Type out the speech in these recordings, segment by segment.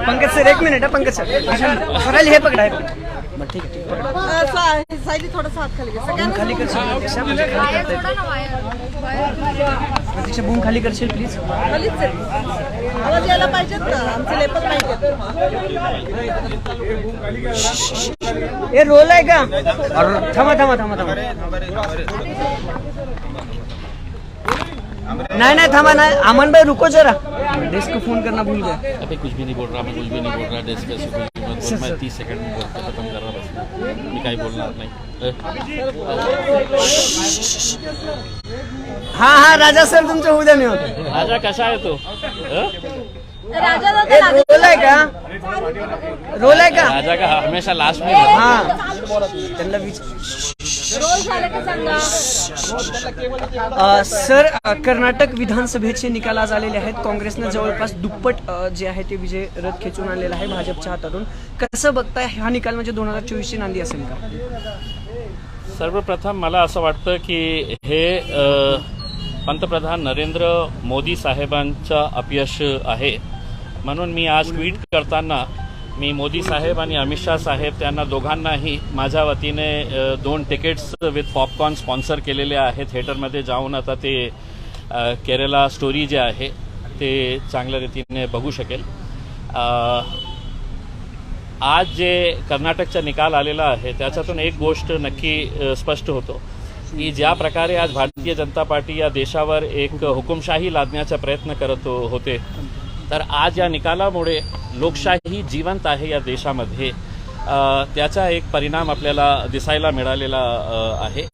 Pankaj sir एक minute, Pankaj sir सरायला हे पकडा, बरं ठीक आहे, सायली थोडासा हात खाली घे. बूम खाली करशील प्रतीक्षा, म्हणजे खाली करता येतं. प्रतीक्षा बूम खाली करशील प्लीज. खालीच आहे. आवाज यायला पाहिजेत ना, आमचे लेपच पाहिजेत. ए रोल आहे का? थांबा थांबा थांबा थांबा. नहीं थामा ना, अमन भाई रुको जरा, डेस्क को फोन करना भूल गया. अभी कुछ भी नहीं बोल रहा, मैं कुछ भी नहीं बोल रहा, डेस्क पे कुछ भी मत बोल, मैं 30 सेकंड में बोलते खत्म कर रहा बस, मी काही बोलणार नाही. हाँ हाँ राजा सर तुमचं होऊ द्या. मी होतो. राजा कसा आहे तो? रोल आहे का? रोल आहे का? राजा का हमेशा लास्ट में. हाँ त्यांना सर, कर्नाटक विधानसभेचे निकाल आज आलेले आहेत. काँग्रेसनं जवळपास दुप्पट जे आहे ते विजय रथ खेचून आणलेला आहे भाजपच्या हातातून. कसं बघताय हा निकाल? म्हणजे 2024ची नांदी असेल का? सर्वप्रथम मला असं वाटतं की हे पंतप्रधान नरेंद्र मोदी साहेबांचं अपयश आहे. म्हणून मी आज ट्विट करताना मी मोदी साहेब आणि अमित शाह साहेब त्यांना दोघांनाही माझ्या वतीने 2 तिकीट्स विथ पॉपकॉर्न स्पॉन्सर केलेले आहेत. थिएटरमध्ये जाऊन आता ते केरला स्टोरी जे आहे ते चांगल्या रीतीने बघू शकेल. आज जे कर्नाटकचा निकाल आलेला आहे त्याच्यातून एक गोष्ट नक्की स्पष्ट होतो की ज्या प्रकारे आज भारतीय जनता पार्टी या देशावर एक हुकुमशाही लादण्याचा प्रयत्न करत होते, तर आज या निकालामुळे लोकशाही जिवंत आहे या देशामध्ये. त्याचा एक परिणाम आपल्याला दिसायला मिळालेला आहे.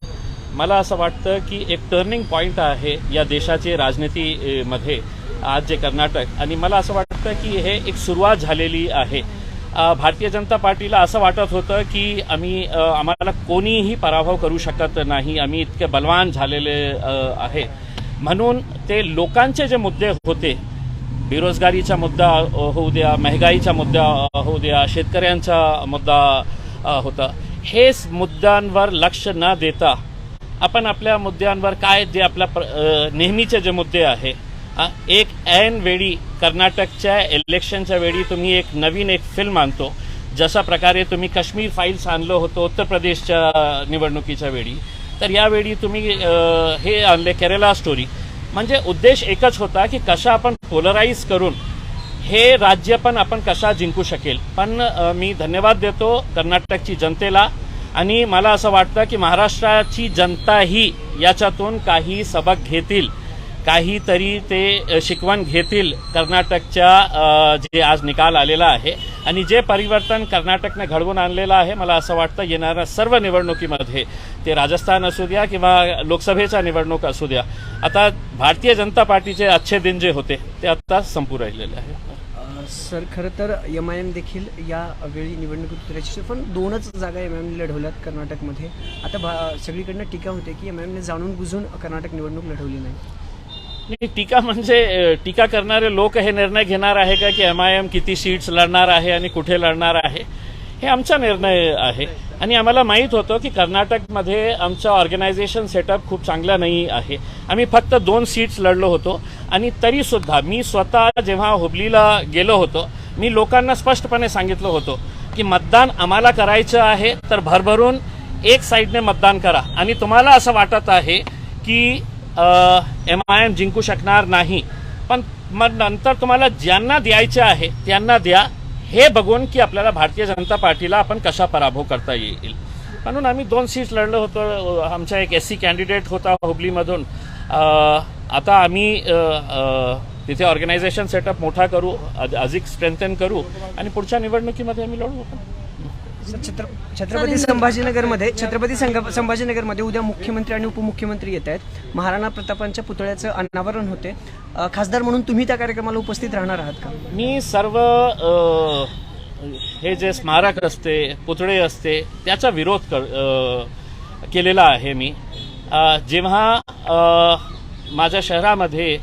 मला असं वाटतं की एक टर्निंग पॉईंट आहे या देशाचे राजनीतीमध्ये आज जे कर्नाटक, आणि मला असं वाटतं की हे एक सुरुवात झालेली आहे. भारतीय जनता पार्टीला असं वाटत होतं की आम्हाला कोणीही पराभव करू शकत नाही, आम्ही इतके बलवान झालेले आहे. म्हणून ते लोकांचे जे मुद्दे होते, बेरोजगारीचा मुद्दा होऊ द्या, महागाईचा मुद्दा होऊ द्या, शेतकऱ्यांचा मुद्दा होता, हे मुद्द्यांवर लक्ष न देता आपण आपल्या मुद्द्यांवर काय जे आपल्या नेहमीचे जे मुद्दे आहे, एक ऐन वेळी कर्नाटकच्या इलेक्शनच्या वेळी तुम्ही एक नवीन फिल्म आणतो. जशा प्रकारे तुम्ही काश्मीर फाईल्स आणलं होतं उत्तर प्रदेशच्या निवडणुकीच्या वेळी, तर यावेळी तुम्ही हे आणले केरला स्टोरी. म्हणजे उद्देश एकच होता की कशा आपण पोलराईज करून हे राज्य पण आपण कशा जिंकू शकेल. पण मी धन्यवाद देतो कर्नाटकची जनतेला, आणि मला असं वाटतं की महाराष्ट्राची जनताही याच्यातून काही सबक घेतील, काहीतरी ते शिकवण घेतील कर्नाटकच्या जे आज निकाल आलेला आहे. आणि जे परिवर्तन कर्नाटकने घडवून आणलेलं आहे, मला असं वाटतं येणाऱ्या सर्व निवडणुकीमध्ये, ते राजस्थान असू द्या किंवा लोकसभेच्या निवडणूक असू द्या, आता भारतीय जनता पार्टीचे अच्छे दिन जे होते ते आता संपू राहिलेले आहे. सर खरं तर MIM देखील यावेळी निवडणुकीत उतरायची, पण 2च जागा MIM लढवल्यात कर्नाटकमध्ये. आता सगळीकडनं टीका होते की MIM जाणून बुजून कर्नाटक निवडणूक लढवली नाही. टीका म्हणजे टीका करणारे लोक हे निर्णय घेणार आहे का की MIM किती सीट्स लढणार आहे आणि कुठे लढणार आहे, हे आमचा निर्णय आहे. आणि आम्हाला माहीत होतं की कर्नाटकमध्ये आमचा ऑर्गनायझेशन सेटअप खूप चांगला नाही आहे. आम्ही फक्त 2 सीट्स लढलो होतो, आणि तरीसुद्धा मी स्वतः जेव्हा हुबलीला गेलो होतो, मी लोकांना स्पष्टपणे सांगितलं होतं की मतदान आम्हाला करायचं आहे तर भरभरून एक साईडने मतदान करा, आणि तुम्हाला असं वाटत आहे की MIM जिंकू शकणार नाही, पण मग नंतर तुम्हाला ज्यांना द्यायचे आहे त्यांना द्या, हे बघून की आपल्याला भारतीय जनता पार्टीला आपण कशा पराभव करता येईल. म्हणून आम्ही 2 सीट्स लढलो होतो. आमचा एक SC कॅन्डिडेट होता हुबलीमधून. आता आम्ही तिथे ऑर्गनायझेशन सेटअप मोठा करू, अधिक स्ट्रेंथन करू, आणि पुढच्या निवडणुकीमध्ये आम्ही लढू. छत्रपती संभाजीनगरमध्ये उद्या मुख्यमंत्री आणि उपमुख्यमंत्री येत आहेत. महाराणा प्रतापांच्या पुतळ्याचं अनावरण होते. खासदार म्हणून तुम्ही त्या कार्यक्रमाला उपस्थित राहणार आहात का? मी सर्व हे जे स्मारक असते, पुतळे असते, त्याचा विरोध केलेला आहे. मी जेव्हा माझ्या शहरामध्ये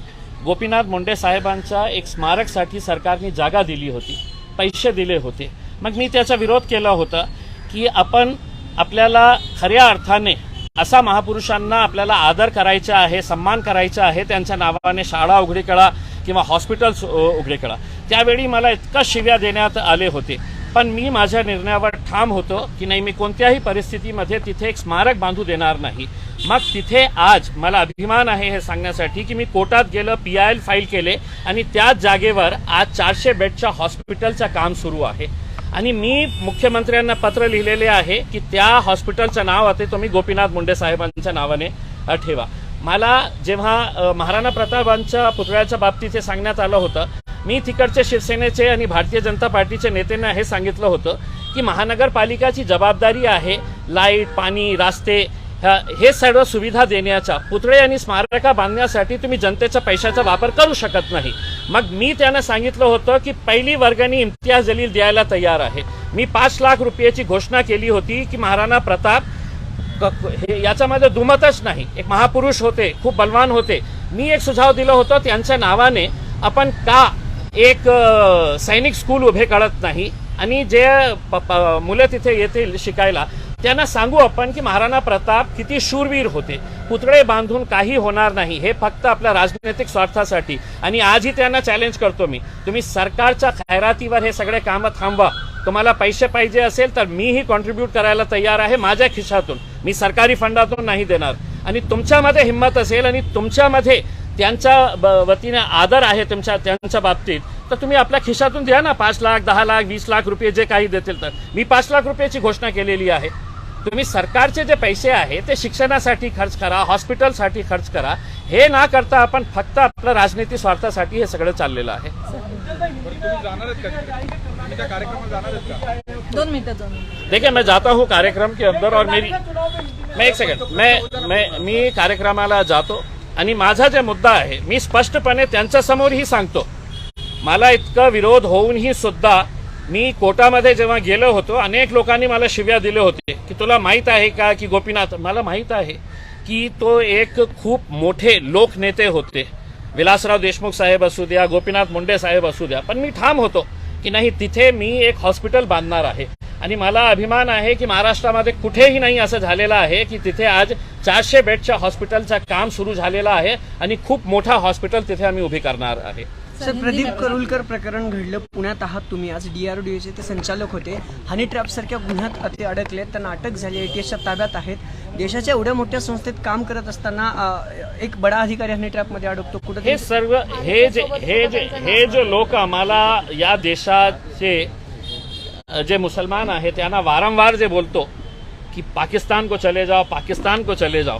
गोपीनाथ मुंडे साहेबांच्या एक स्मारकसाठी सरकारने जागा दिली होती, पैसे दिले होते, मग मी त्याचा विरोध केला होता की आपल्याला खऱ्या अर्थाने असा महापुरुषांना आपल्याला आदर करायचा आहे, सन्मान करायचा आहे, त्यांच्या नावाने शाळा उघडी करा, किंवा हॉस्पिटल्स उघडे करा, त्यावेळी मला इतका शिव्या देण्यात आले होते. पण मी माझ्या निर्णयावर ठाम होतो की नाही, मी कोणत्याही परिस्थितीमध्ये तिथे एक स्मारक बांधू देणार नाही. मग तिथे आज मला अभिमान आहे हे सांगण्यासाठी की मी कोर्टात गेलं, PIL फाईल केले आणि त्याच जागेवर आज 400 बेडच्या हॉस्पिटलचं काम सुरू आहे. आणि मी मुख्यमंत्र्यांना पत्र लिहिलेले आहे की त्या हॉस्पिटलचं नाव आता तुम्ही गोपीनाथ मुंडे साहेबांच्या नावाने ठेवा. मला जेव्हा महाराणा प्रतापांच्या पुतळ्याच्या बाबतीत हे सांगण्यात आलं होतं, मी तिकडचे शिवसेनेचे आणि भारतीय जनता पार्टीचे नेत्यांना हे सांगितलं होतं की महानगरपालिकाची जबाबदारी आहे लाईट, पाणी, रस्ते हे सर्व सुविधा देण्याच्या. पुतळे आणि स्मारका बांधण्यासाठी तुम्ही जनतेच्या पैशाचा वापर करू शकत नाही. मग मी त्यांना सांगितलं होतं की पहिली वर्गणी इम्तियाज जलील द्यायला तयार आहे. मी 5 लाख रुपयाची घोषणा केली होती की महाराणा प्रताप याच्यामध्ये दुमतच नाही, एक महापुरुष होते, खूप बलवान होते. मी एक सुझाव दिलं होतं, त्यांच्या नावाने आपण का एक सैनिक स्कूल उभे करत नाही आणि जे मुलं तिथे येतील शिकायला त्यांना सांगू आपण की महाराणा प्रताप किती शूरवीर होते. पुतळे बांधून काही होणार नाही, हे फक्त आपल्या राजनैतिक स्वार्थासाठी. आणि आजही त्यांना चॅलेंज करतो मी, तुम्ही सरकारच्या खैरातीवर हे सगळे कामं थांबवा. तुम्हाला पैसे पाहिजे असेल तर मीही कॉन्ट्रीब्यूट करायला तयार आहे माझ्या खिशातून, मी सरकारी फंडातून नाही देणार. आणि तुमच्यामध्ये हिंमत असेल आणि तुमच्यामध्ये त्यांच्या वतीने आदर आहे त्यांच्या बाबतीत, तर तुम्ही आपल्या खिशातून द्या ना. 5 लाख, 10 लाख, 20 लाख रुपये जे काही देतील. तर मी 5 लाख रुपयाची घोषणा केलेली आहे. तुम्ही सरकारचे जे पैसे आहे ते शिक्षणासाठी खर्च करा, हॉस्पिटलसाठी खर्च करा. हे ना करता आपण फक्त आपल्या राजनीतिक स्वार्थासाठी हे सगळं चाललेलं आहे. 2 मिनिटं. देखिए, मैं जाता हूँ कार्यक्रम के अंदर और मैं एक सेकंड मी कार्यक्रमाला जातो आणि माझा जे मुद्दा आहे मी स्पष्टपणे त्यांच्यासमोरही सांगतो. मला इतका विरोध होऊनही सुद्धा मी कोर्टामध्ये जेव्हा गेलो होतो, अनेक लोकांनी मला शिव्या दिले होते की तुला माहीत आहे का की गोपीनाथ, मला माहीत आहे की तो एक खूप मोठे लोकनेते होते. विलासराव देशमुख साहेब असू द्या, गोपीनाथ मुंडे साहेब असू द्या. पण मी ठाम होतो की नाही, तिथे मी एक हॉस्पिटल बांधणार आहे. आणि मला अभिमान आहे की महाराष्ट्रामध्ये कुठेही नाही असं झालेलं आहे की तिथे आज 400 बेडच्या हॉस्पिटलचं काम सुरू झालेलं आहे आणि खूप मोठा हॉस्पिटल तिथे आम्ही उभी करणार आहे. सर, प्रदीप करुलकर प्रकरण घडलं, पुण्यात आहात तुम्ही आज. DRDOचे ते संचालक होते, हनी ट्रॅप सारख्या गुन्ह्यात ते अडकले, त्यांना अटक झाली, ATSच्या ताब्यात आहेत. देशाच्या एवढ्या मोठ्या संस्थेत काम करत असताना एक बडा अधिकारी हनी ट्रॅपमध्ये अडकतो. कुठं हे सर्व हे जे लोक आम्हाला या देशाचे जे मुसलमान आहेत त्यांना वारंवार जे बोलतो की पाकिस्तान को चले जाओ, पाकिस्तान को चले जाओ,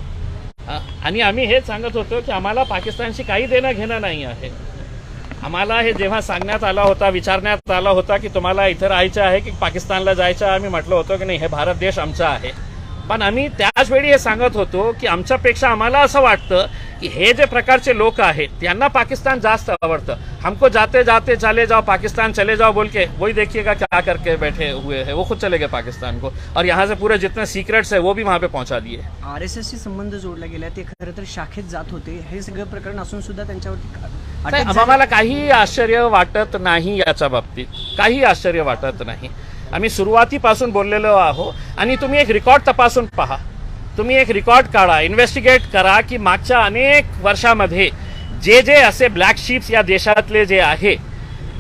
आणि आम्ही हेच सांगत होतो की आम्हाला पाकिस्तानशी काही देणं घेणं नाही आहे. आम्हाला हे जेव्हा सांगण्यात आला होता, विचारण्यात आला होता की तुम्हाला इथं राहायचं आहे की पाकिस्तानला जायचं आहे, आम्ही म्हटलं होतं की नाही, हे भारत देश आमचा आहे. पण आम्ही त्याच वेळी हे सांगत होतो की आमच्यापेक्षा आम्हाला असं वाटतं की हे जे प्रकारचे लोक आहेत त्यांना पाकिस्तान जास्त आवडतं. हमको जाते जाते चले जाओ पाकिस्तान चले जाओ बोल के वही देखिएगा क्या करके बैठे हुए हैं. वो खुद चले गए पाकिस्तान को और यहाँ से पूरे जितने सीक्रेट्स है वो भी वहाँ पे पहुँचा दिए. RSSशी संबंध जोडला गेला, ते खरं तर शाखेत जात होते. हे सगळं प्रकरण असून सुद्धा त्यांच्यावरती आम्हाला काही आश्चर्य वाटत नाही याच्या बाबतीत, काही आश्चर्य वाटत नाही. आम्ही सुरुवातीपासून बोललेलो आहोत. आणि तुम्ही एक रेकॉर्ड तपासून पहा, तुम्ही एक रेकॉर्ड काढा, इन्व्हेस्टिगेट करा की मागच्या अनेक वर्षामध्ये जे असे ब्लॅक शिप्स या देशातले जे आहे,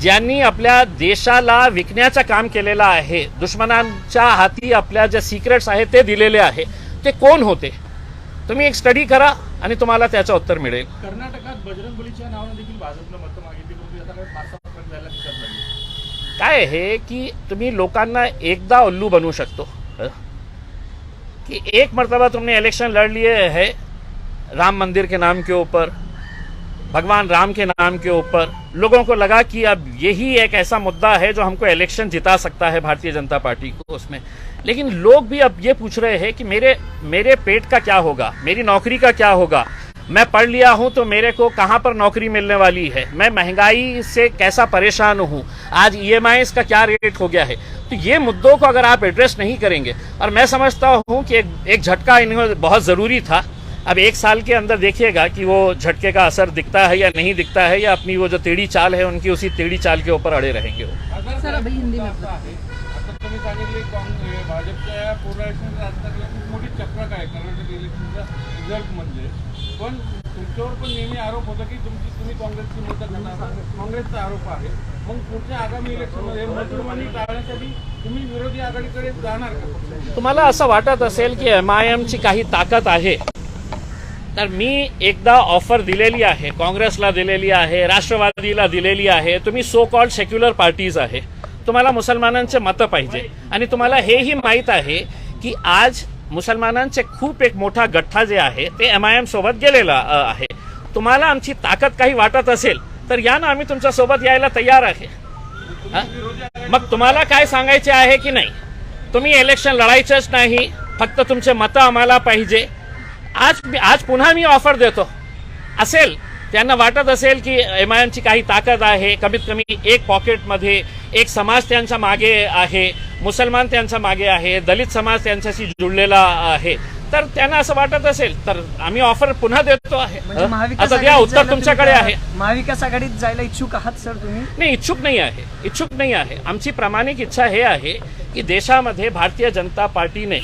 ज्यांनी आपल्या देशाला विकण्याचं काम केलेलं आहे, दुश्मनांच्या हाती आपल्या ज्या सिक्रेट्स आहेत ते दिलेले आहे, ते कोण होते. तुम्ही एक स्टडी करा आणि तुम्हाला त्याचं उत्तर मिळेल. कर्नाटकात बजरंग बलीच्या नावाने देखील भाजपनं मतं मागितली, परंतु आता काही फारसा फरक झाला दिसत नाही. काय आहे की तुम्ही लोकांना एकदा उल्लू बनवू शकतो कि एक मर्तबा तुमने इलेक्शन लड़ लिए है राम मंदिर के नाम के ऊपर, भगवान राम के नाम के ऊपर. लोगों को लगा कि अब यही एक ऐसा मुद्दा है जो हमको इलेक्शन जिता सकता है भारतीय जनता पार्टी को उसमें. लेकिन लोग भी अब ये पूछ रहे हैं कि मेरे पेट का क्या होगा, मेरी नौकरी का क्या होगा. मैं पढ़ लिया हूं तो मेरे को कहां पर नौकरी मिलने वाली है, मैं महंगाई से कैसा परेशान हूं, आज EMIs का क्या रेट हो गया है. तो ये मुद्दों को अगर आप एड्रेस नहीं करेंगे, और मैं समझता हूं कि एक झटका इन्हें बहुत ज़रूरी था. अब 1 साल के अंदर देखिएगा कि वो झटके का असर दिखता है या नहीं दिखता है, या अपनी वो जो टेढ़ी चाल है उनकी उसी टेढ़ी चाल के ऊपर अड़े रहेंगे वो. सर, अभी हिंदी में आता तुम्ही सांगितले भाजपच्या पोलरायझेशन राजकारणात खूप मोठी चक्रक आहे कर्नाटक इलेक्शनचा रिझल्ट म्हणजे पण तुमच्यावर पण नेहमी आरोप होता की तुम्ही काँग्रेसची मदत करणार, काँग्रेसचा आरोप आहे. मग पुढच्या आगामी इलेक्शनमध्ये मतदान टाळण्यासाठी तुम्ही विरोधी आघाडीकडे जाणार का? तुम्हाला असं वाटत असेल की MIMची काही ताकद आहे, तर मी एकदा ऑफर दिलेली आहे, काँग्रेसला दिलेली आहे, राष्ट्रवादीला दिलेली आहे. तुम्ही सो कॉल्ड सेक्युलर पार्टीज आहे, तुम्हाला मुसलमानांचे मतं पाहिजे आणि तुम्हाला हेही माहीत आहे की आज मुसलमानांचे खूप एक मोठा गठ्ठा जे आहे ते MIM सोबत गेलेला आहे. तुम्हाला आमची ताकद काही वाटत असेल तर या ना, आम्ही तुमच्या सोबत यायला तयार आहे. मग तुम्हाला काय सांगायचे आहे की नाही, तुम्ही इलेक्शन लढायचंच नाही, फक्त तुमचे मतं आम्हाला पाहिजे. आज पुन्हा मी ऑफर देतो. असेल त्यांना वाटत असेल की MIMची काही ताकद आहे, कमीत कमी एक पॉकेटमध्ये एक समाज त्यांच्या मागे आहे, मुसलमान त्यांच्या मागे आहे, दलित समाज त्यांच्याशी जुळलेला आहे, तर त्यांना असं वाटत असेल तर आम्ही ऑफर पुन्हा देतो आहे. म्हणजे महाविकास आता द्या, आघाडीत उत्तर जायला तुमच्याकडे तुम्ही आहे. महाविकास आघाडीत जायला इच्छुक आहात सर तुम्ही? नाही, इच्छुक नाही आहे. आमची प्रामाणिक इच्छा हे आहे की देशामध्ये भारतीय जनता पार्टीने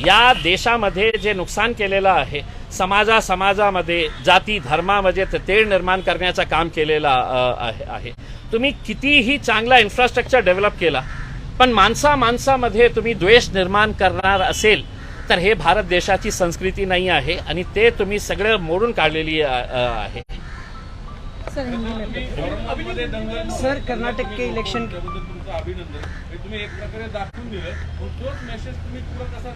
या देशामध्ये जे नुकसान केलेलं आहे, समाजामध्ये जाती धर्मामध्ये तेढ निर्माण करण्याचं काम केलेलं आहे. तुम्ही कितीही चांगला इन्फ्रास्ट्रक्चर डेव्हलप केला, पण माणसामध्ये तुम्ही द्वेष निर्माण करणार असेल तर हे भारत देशाची संस्कृती नाही आहे आणि ते तुम्ही सगळं मोडून काढलेली आहे. सर कर्नाटक के इलेक्शन तुमचं अभिनंदन. हे तुम्ही एक प्रकारे दाखवून दिलं, पण तोच मेसेज तुम्ही पुढे कसा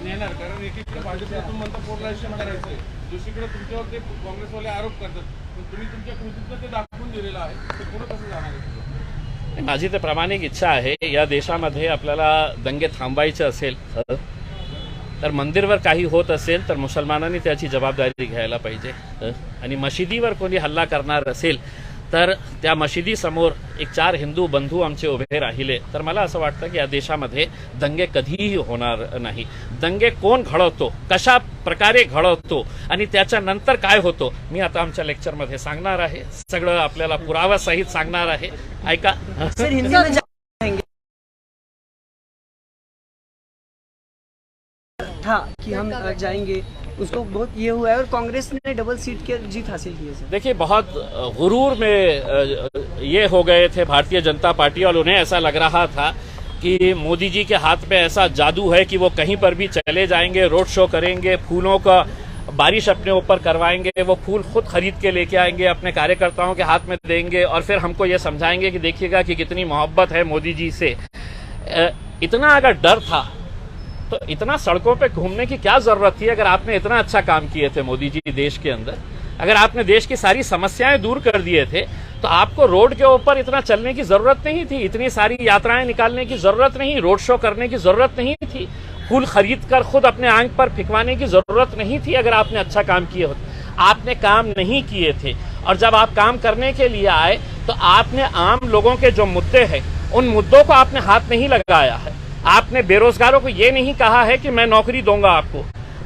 नेणार? कारण एकीकडे भाजपला तुम्ही म्हणता पोलरायझेशन करायचंय, दुसरीकडे तुमच्यावर ते काँग्रेसवाले आरोप करतात, पण तुम्ही तुमच्या कृतीतनं ते दाखवून दिलेलं आहे, ते पुढे कसं जाणार आहे? माझी तर प्रामाणिक इच्छा आहे, या देशामध्ये आपल्याला दंगे थांबायचे असेल तर मंदिरवर काही होत असेल तर मुसलमानांनी त्याची जबाबदारी घ्यायला पाहिजे. आणि मशिदीवर कोणी हल्ला करणार असेल तर त्या मशिदीसमोर एक 4 हिंदू बंधू आमचे उभे राहिले तर मला असं वाटतं की या देशामध्ये दंगे कधीही होणार नाही. दंगे कोण घडवतो, कशा प्रकारे घडवतो आणि त्याच्यानंतर काय होतो, मी आता आमच्या लेक्चरमध्ये सांगणार आहे. सगळं आपल्याला पुराव्यासहित सांगणार आहे. ऐका. सर हिंदी में जाएंगे था कि हम जाएंगे, उसको बहुत ये हुआ है और कांग्रेस ने डबल सीट की जीत हासिल की है सर. देखिए, बहुत गुरूर में ये हो गए थे भारतीय जनता पार्टी और उन्हें ऐसा लग रहा था कि मोदी जी के हाथ में ऐसा जादू है कि वो कहीं पर भी चले जाएंगे, रोड शो करेंगे, फूलों का बारिश अपने ऊपर करवाएंगे, वो फूल खुद खरीद के लेके आएंगे, अपने कार्यकर्ताओं के हाथ में देंगे और फिर हमको ये समझाएंगे कि देखिएगा कि कितनी मोहब्बत है मोदी जी से. इतना अगर डर था तो इतना सड़कों पे घूमने की क्या जरूरत थी? अगर आपने इतना अच्छा काम किए थे मोदी जी देश के अंदर, अगर आपने देश की सारी समस्याएं दूर कर दिए थे, तो आपको रोड के ऊपर इतना चलने की जरूरत नहीं थी, इतनी सारी यात्राएं निकालने की जरूरत नहीं, रोड शो करने की जरूरत नहीं थी, फूल खरीद कर खुद अपने आंख पर फिकवाने की जरूरत नहीं थी. अगर आपने अच्छा काम किए होते, आपने काम नहीं किए थे. और जब आप काम करने के लिए आए तो आपने आम लोगों के जो मुद्दे हैं उन मुद्दों को आपने हाथ नहीं लगाया है. आपने बेरोजगारों को ये नहीं कहा है कि मैं नौकरी दूंगा आपको.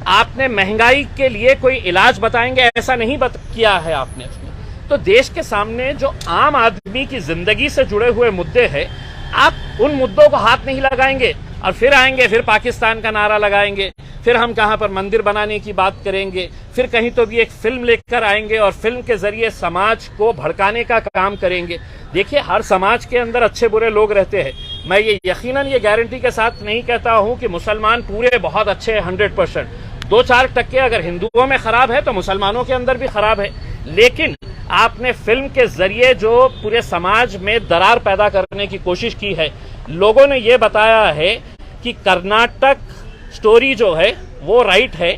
आपने महंगाई के लिए कोई इलाज बताएंगे, ऐसा नहीं किया है आपने उसमें. तो देश के सामने जो आम आदमी की जिंदगी से जुड़े हुए मुद्दे हैं, आप उन मुद्दों को हाथ नहीं लगाएंगे और फिर आएंगे, फिर पाकिस्तान का नारा लगाएंगे, फिर हम कहां पर मंदिर बनाने की बात करेंगे, फिर कहीं तो भी एक फिल्म लेकर आएंगे और फिल्म के जरिए समाज को भड़काने का काम करेंगे. देखिए, हर समाज के अंदर अच्छे बुरे लोग रहते हैं. मैं ये यकीनन ये गारंटी के साथ नहीं कहता हूं कि मुसलमान पूरे बहुत अच्छे हैं 100%. 2-4% अगर हिंदुओं में खराब है तो मुसलमानों के अंदर भी खराब है. लेकिन आपने फिल्म के जरिए जो पूरे समाज में दरार पैदा करने की कोशिश की है, लोगों ने ये बताया है कि कर्नाटक स्टोरी जो है वो राइट है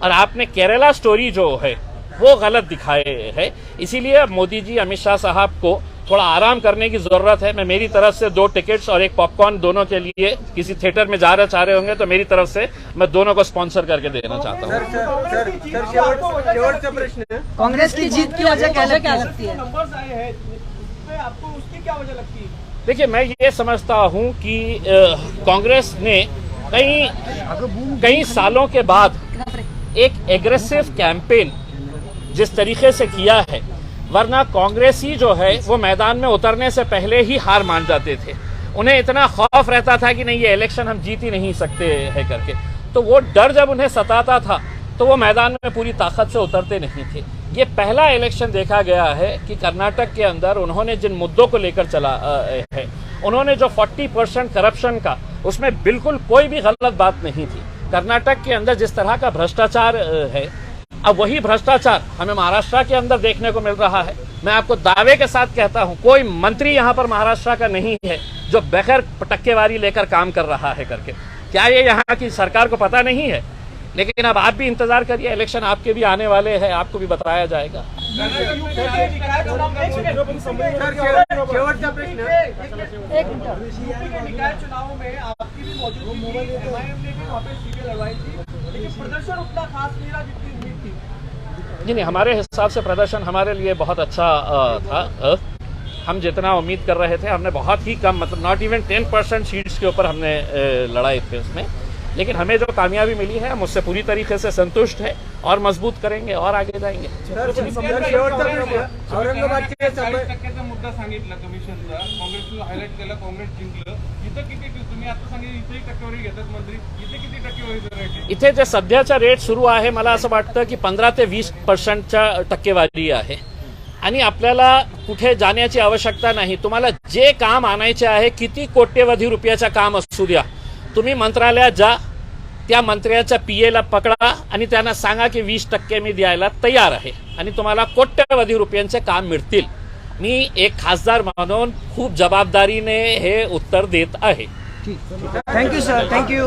और आपने केरला स्टोरी जो है वो गलत दिखाए है. इसीलिए मोदी जी, अमित शाह साहब को थोड़ा आराम करने की जरूरत है. मैं मेरी तरफ से 2 टिकट्स और एक पॉपकॉर्न दोनों के लिए, किसी थिएटर में चाह रहे होंगे तो मेरी तरफ से मैं दोनों को स्पॉन्सर करके देना चाहता हूँ. शेवटचा प्रश्न है, कांग्रेस की जीत की वजह क्या लगती है? नंबर्स आए हैं उसमें, आपको उसकी क्या वजह लगती है? देखिए, मैं ये समझता हूँ कि कांग्रेस ने कई सालों के बाद एक एग्रेसिव कैंपेन जिस तरीके से किया है, वरना कांग्रेसी जो है वो मैदान में उतरने से पहले ही हार मान जाते थे. उन्हें इतना खौफ रहता था कि नहीं, ये इलेक्शन हम जीत ही नहीं सकते हैं करके. तो वो डर जब उन्हें सताता था तो वो मैदान में पूरी ताकत से उतरते नहीं थे। ये पहला इलेक्शन देखा गया है कि कर्नाटक के अंदर उन्होंने जिन मुद्दों को लेकर चला है, उन्होंने जो 40% करप्शन का, उसमें बिल्कुल कोई भी गलत बात नहीं थी। कर्नाटक के अंदर जिस तरह का भ्रष्टाचार है, अब वही भ्रष्टाचार हमें महाराष्ट्र के अंदर देखने को मिल रहा है। मैं आपको दावे के साथ कहता हूं, कोई मंत्री यहां पर महाराष्ट्र का नहीं है जो बगैर टक्केवारी लेकर काम कर रहा है करके। क्या ये यहाँ की सरकार को पता नहीं है? लेकिन अब आप भी इंतजार करिए, इलेक्शन आपके भी आने वाले हैं, आपको भी बताया जाएगा। शेवटचा प्रश्न, एक मिनिट। निकाय चुनाव में आपकी भी मौजूदगी थी, एमआईएम ने भी वहाँ पे सीटें लड़वाई थी, लेकिन प्रदर्शन उतना खास नहीं रहा जितनी उम्मीद थी। नहीं, हमारे हिसाब से प्रदर्शन हमारे लिए बहुत अच्छा था। हम जितना उम्मीद कर रहे थे, हमने बहुत ही कम, मतलब नॉट इवन 10% सीट्स के ऊपर हमने लड़ाई थे उसमें, लेकिन हमें जो कामयाबी मिली है हम उससे पूरी तरीके से संतुष्ट है और मजबूत करेंगे और आगे जाएंगे। टक्क्याचा मुद्दा सांगितला कमिशनचा, काँग्रेसला हायलाइट केला, काँग्रेस जिंकलं. इथं किती तुम्ही आता सांगितलं, इथेही टक्केवारी घेतात मंत्री, इथे किती टक्केवारीचं रेट आहे? इथे जे सध्याचा रेट सुरू आहे, मला असं वाटतं की 15 ते 20%च्या टक्केवारी आहे आणि आपल्याला कुठे जाण्याची आवश्यकता नाही। तुम्हाला जे काम आणायचे आहे, किती कोट्यवधी रुपयाचं काम असू द्या, तुम्ही मंत्रालयात जा, त्या मंत्र्याच्या पीएला पकडा आणि त्यांना सांगा की 20% मी द्यायला तयार आहे आणि तुम्हाला कोट्यवधी रुपयांचे काम मिळतील। मी एक खासदार म्हणून खूप जबाबदारीने हे उत्तर देत आहे। Thank you sir, thank you.